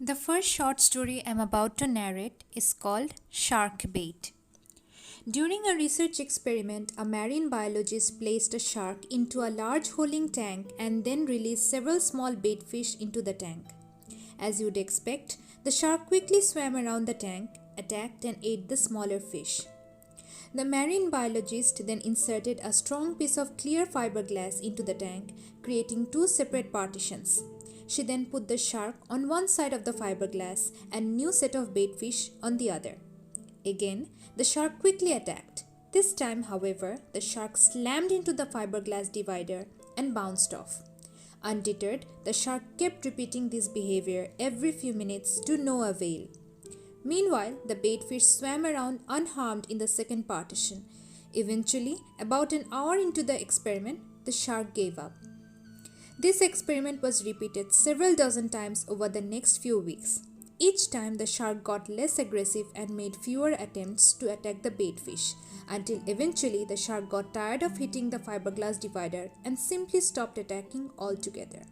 The first short story I'm about to narrate is called Shark Bait. During a research experiment, a marine biologist placed a shark into a large holding tank and then released several small bait fish into the tank. As you'd expect, the shark quickly swam around the tank, attacked, and ate the smaller fish. The marine biologist then inserted a strong piece of clear fiberglass into the tank, creating two separate partitions. She then put the shark on one side of the fiberglass and new set of bait fish on the other. Again, the shark quickly attacked. This time, however, the shark slammed into the fiberglass divider and bounced off. Undeterred, the shark kept repeating this behavior every few minutes to no avail. Meanwhile, the baitfish swam around unharmed in the second partition. Eventually, about an hour into the experiment, the shark gave up. This experiment was repeated several dozen times over the next few weeks. Each time, the shark got less aggressive and made fewer attempts to attack the baitfish, until eventually the shark got tired of hitting the fiberglass divider and simply stopped attacking altogether.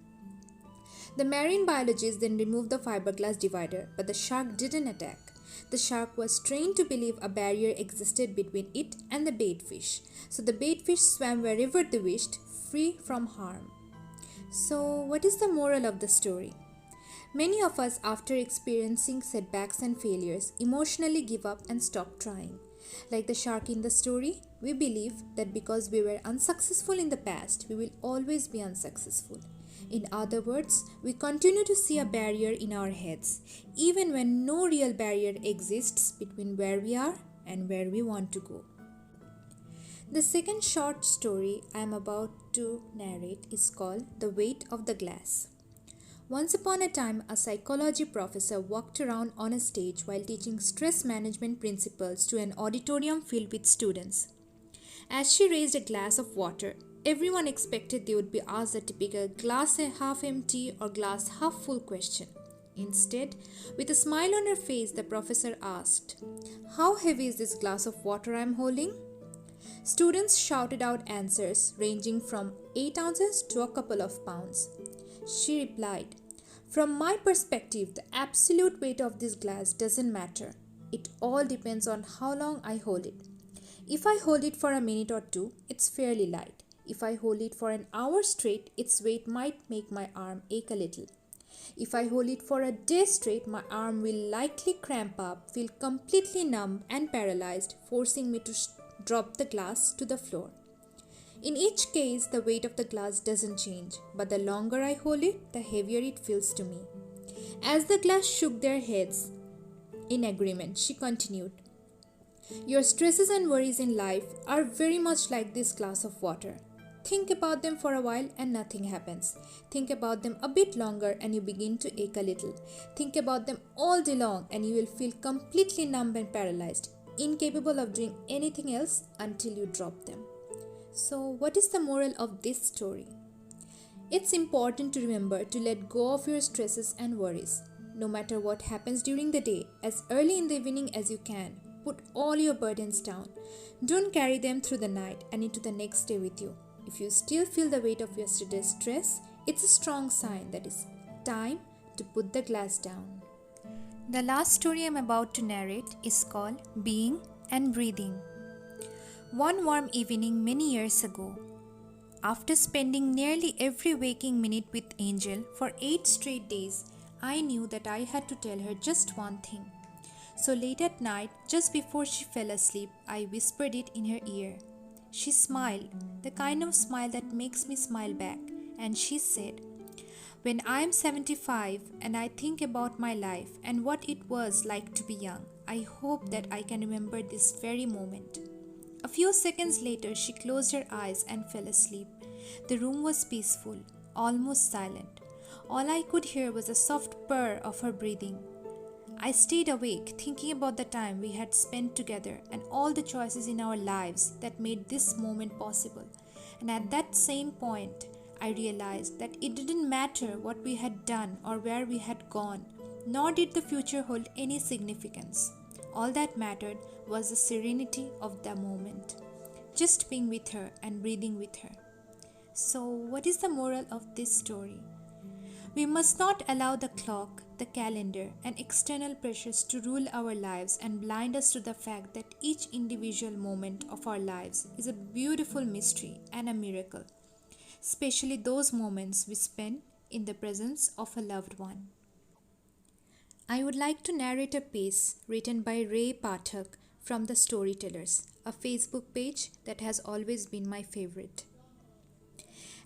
The marine biologist then removed the fiberglass divider, but the shark didn't attack. The shark was trained to believe a barrier existed between it and the baitfish, so the baitfish swam wherever they wished, free from harm. So, what is the moral of the story? Many of us, after experiencing setbacks and failures, emotionally give up and stop trying. Like the shark in the story, we believe that because we were unsuccessful in the past, we will always be unsuccessful. In other words, we continue to see a barrier in our heads, even when no real barrier exists between where we are and where we want to go. The second short story I am about to narrate is called The Weight of the Glass. Once upon a time, a psychology professor walked around on a stage while teaching stress management principles to an auditorium filled with students. As she raised a glass of water, everyone expected they would be asked the typical glass half empty or glass half full question. Instead, with a smile on her face, the professor asked, "How heavy is this glass of water I am holding?" Students shouted out answers ranging from 8 ounces to a couple of pounds. She replied, "From my perspective, the absolute weight of this glass doesn't matter. It all depends on how long I hold it. If I hold it for a minute or two, it's fairly light. If I hold it for an hour straight, its weight might make my arm ache a little. If I hold it for a day straight, my arm will likely cramp up, feel completely numb and paralyzed, forcing me to drop the glass to the floor. In each case, the weight of the glass doesn't change, but the longer I hold it, the heavier it feels to me." As the glass shook their heads in agreement, she continued, "Your stresses and worries in life are very much like this glass of water. Think about them for a while and nothing happens. Think about them a bit longer and you begin to ache a little. Think about them all day long and you will feel completely numb and paralyzed, incapable of doing anything else until you drop them." So, what is the moral of this story? It's important to remember to let go of your stresses and worries. No matter what happens during the day, as early in the evening as you can, put all your burdens down. Don't carry them through the night and into the next day with you. If you still feel the weight of yesterday's stress, it's a strong sign that it's time to put the glass down. The last story I'm about to narrate is called Being and Breathing. One warm evening many years ago, after spending nearly every waking minute with Angel for 8 straight days, I knew that I had to tell her just one thing. So late at night, just before she fell asleep, I whispered it in her ear. She smiled, the kind of smile that makes me smile back, and she said, "When I am 75 and I think about my life and what it was like to be young, I hope that I can remember this very moment." A few seconds later, she closed her eyes and fell asleep. The room was peaceful, almost silent. All I could hear was a soft purr of her breathing. I stayed awake, thinking about the time we had spent together and all the choices in our lives that made this moment possible. And at that same point, I realized that it didn't matter what we had done or where we had gone, nor did the future hold any significance. All that mattered was the serenity of the moment, just being with her and breathing with her. So, what is the moral of this story? We must not allow the clock, the calendar, and external pressures to rule our lives and blind us to the fact that each individual moment of our lives is a beautiful mystery and a miracle, especially those moments we spend in the presence of a loved one. I would like to narrate a piece written by Rae Pathak from the Storytellers, a Facebook page that has always been my favorite.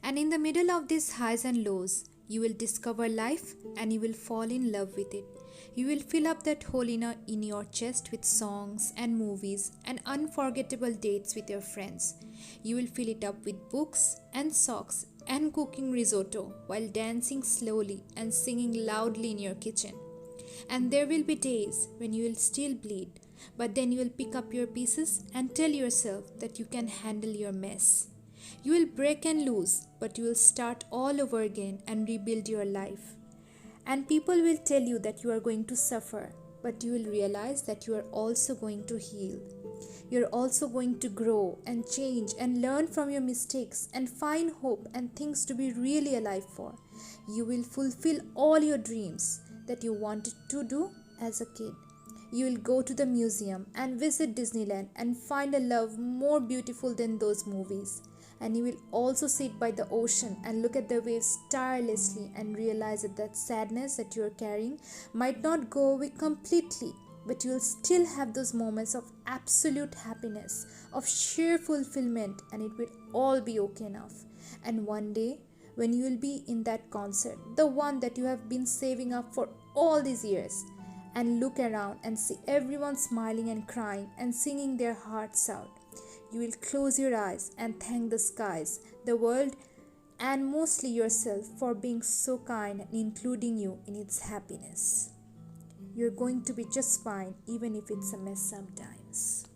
And in the middle of these highs and lows, you will discover life and you will fall in love with it. You will fill up that hole in your chest with songs and movies and unforgettable dates with your friends. You will fill it up with books and socks and cooking risotto while dancing slowly and singing loudly in your kitchen. And there will be days when you will still bleed, but then you will pick up your pieces and tell yourself that you can handle your mess. You will break and lose, but you will start all over again and rebuild your life. And people will tell you that you are going to suffer, but you will realize that you are also going to heal. You're also going to grow and change and learn from your mistakes and find hope and things to be really alive for. You will fulfill all your dreams that you wanted to do as a kid. You will go to the museum and visit Disneyland and find a love more beautiful than those movies. And you will also sit by the ocean and look at the waves tirelessly and realize that sadness that you are carrying might not go away completely, but you will still have those moments of absolute happiness, of sheer fulfillment, and it will all be okay enough. And one day, when you will be in that concert, the one that you have been saving up for all these years, and look around and see everyone smiling and crying and singing their hearts out, you will close your eyes and thank the skies, the world, and mostly yourself for being so kind and including you in its happiness. You're going to be just fine, even if it's a mess sometimes.